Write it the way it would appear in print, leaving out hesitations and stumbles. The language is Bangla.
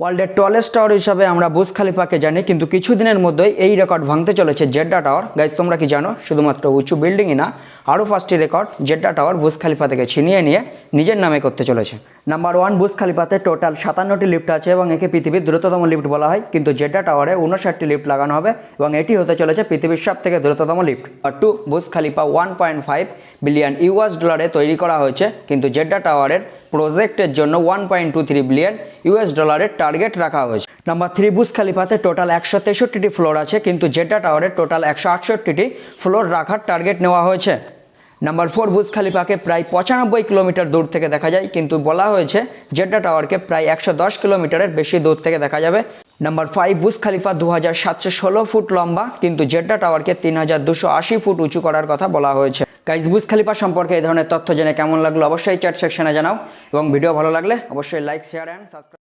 ওয়ার্ল্ডের টলেস্ট টাওয়ার হিসাবে আমরা বুর্জ খলিফাকে জানি, কিন্তু কিছুদিনের মধ্যেই এই রেকর্ড ভাঙতে চলেছে জেড্ডা টাওয়ার। গাইজ তোমরা কি জানো, শুধুমাত্র উঁচু বিল্ডিংই না, আরও 5টি record Jeddah tower Burj Khalifa থেকে ছিনিয়ে নিয়ে নিজের নামে করতে চলেছে। নাম্বার 1, বুর্জ খলিফাতে টোটাল 57টি লিফট আছে এবং একে পৃথিবীর দ্রুততম লিফট বলা হয়, কিন্তু জেড্ডা টাওয়ারে 59টি লিফট লাগানো হবে এবং এটি হতে চলেছে পৃথিবীর সব থেকে দ্রুততম লিফট। আর 2, বুর্জ খলিফা 1.5 বিলিয়ন ইউএস ডলারে তৈরি করা হয়েছে, কিন্তু জেড্ডা টাওয়ারের প্রজেক্টের জন্য 1.23 বিলিয়ন ইউএস ডলারের টার্গেট রাখা হয়েছে। নাম্বার 3, বুর্জ খলিফাতে টোটাল 163টি ফ্লোর আছে, কিন্তু জেড্ডা টাওয়ারে টোটাল 168টি ফ্লোর রাখার টার্গেট নেওয়া হয়েছে। নাম্বার 4, বুর্জ খলিফাকে প্রায় 95 কিলোমিটার দূর থেকে দেখা যায়, কিন্তু বলা হয়েছে জেড্ডা টাওয়ারকে প্রায় 110 কিলোমিটারের বেশি দূর থেকে দেখা যাবে। নাম্বার 5, বুর্জ খলিফা 2716 ফুট লম্বা, কিন্তু জেড্ডা টাওয়ারকে 3280 ফুট উঁচু করার কথা বলা হয়েছে। গাইজ, বুর্জ খলিফা সম্পর্কে এই ধরনের তথ্য জেনে কেমন লাগলো অবশ্যই চ্যাট সেকশনে জানাও, এবং ভিডিও ভালো লাগলে অবশ্যই লাইক, শেয়ার অ্যান্ড সাবস্ক্রাইব।